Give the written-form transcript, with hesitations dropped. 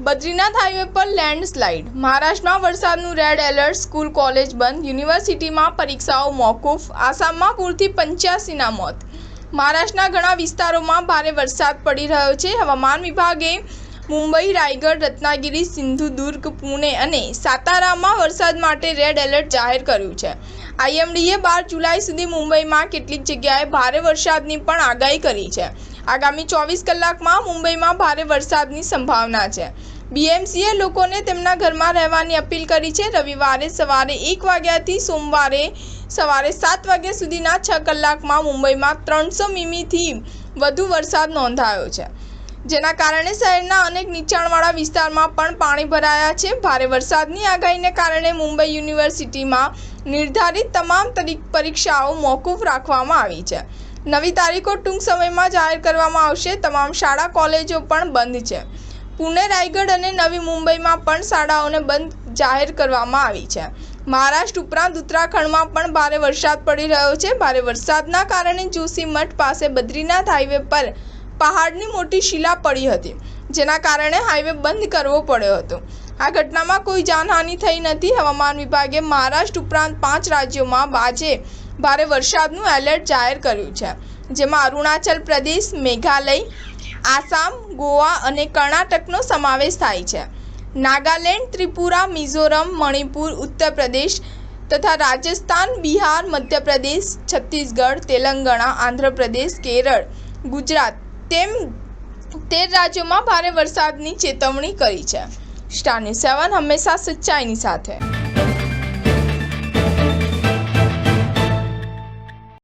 Badrinath highway પર landslide. મહારાષ્ટ્રમાં વરસાદનું રેડ એલર્ટ. સ્કૂલ કોલેજ બંધ. યુનિવર્સિટીમાં પરીક્ષાઓ મોકૂફ. આસામમાં પૂરથી 85ના મોત. મહારાષ્ટ્રના ઘણા વિસ્તારોમાં ભારે વરસાદ પડી રહ્યો છે. હવામાન વિભાગે મુંબઈ, રાયગઢ, રત્નાગિરી, સિંધુદુર્ગ, પુણે અને સાતારામાં વરસાદ માટે રેડ એલર્ટ જાહેર કર્યું છે. આઈએમડીએ 12 જુલાઈ સુધી મુંબઈમાં કેટલીક જગ્યાએ ભારે વરસાદની પણ આગાહી કરી છે. આગામી 24 કલાકમાં મુંબઈમાં ભારે વરસાદની સંભાવના છે. બીએમસીએ લોકોને તેમના ઘરમાં રહેવાની અપીલ કરી છે. રવિવારે સવારે 1 વાગ્યાથી સોમવારે સવારે 7 વાગ્યા સુધીના 6 કલાકમાં મુંબઈમાં 300 મીમીથી વધુ વરસાદ નોંધાયો છે, જેના કારણે શહેરના અનેક નીચાણવાળા વિસ્તારમાં પણ પાણી ભરાયા છે. ભારે વરસાદની આગાહીને કારણે મુંબઈ યુનિવર્સિટીમાં નિર્ધારિત તમામ પરીક્ષાઓ મોકૂફ રાખવામાં આવી છે. નવી તારીખો ટૂંક સમયમાં જાહેર કરવામાં આવશે. તમામ શાળા કોલેજો પણ બંધ છે. પુણે, રાયગઢ અને નવી મુંબઈમાં પણ શાળાઓને બંધ જાહેર કરવામાં આવી છે. મહારાષ્ટ્ર ઉપરાંત ઉત્તરાખંડમાં પણ ભારે વરસાદ પડી રહ્યો છે. ભારે વરસાદના કારણે જોશીમઠ પાસે બદ્રીનાથ હાઈવે પર પહાડની મોટી શિલા પડી હતી, જેના કારણે હાઈવે બંધ કરવો પડ્યો હતો. આ ઘટનામાં કોઈ જાનહાનિ થઈ નથી. હવામાન વિભાગે મહારાષ્ટ્ર ઉપરાંત 5 રાજ્યોમાં આજે ભારે વરસાદનું એલર્ટ જાહેર કર્યું છે, જેમાં અરુણાચલ પ્રદેશ, મેઘાલય, આસામ, ગોવા અને કર્ણાટકનો સમાવેશ થાય છે. નાગાલેન્ડ, ત્રિપુરા, મિઝોરમ, મણિપુર, ઉત્તર પ્રદેશ તથા રાજસ્થાન, બિહાર, મધ્યપ્રદેશ, છત્તીસગઢ, તેલંગાણા, આંધ્રપ્રદેશ, કેરળ, ગુજરાત તેમ 13 રાજ્યોમાં ભારે વરસાદની ચેતવણી કરી છે. સ્ટાર ન્યૂઝ 7 હંમેશા સચ્ચાઈની સાથે.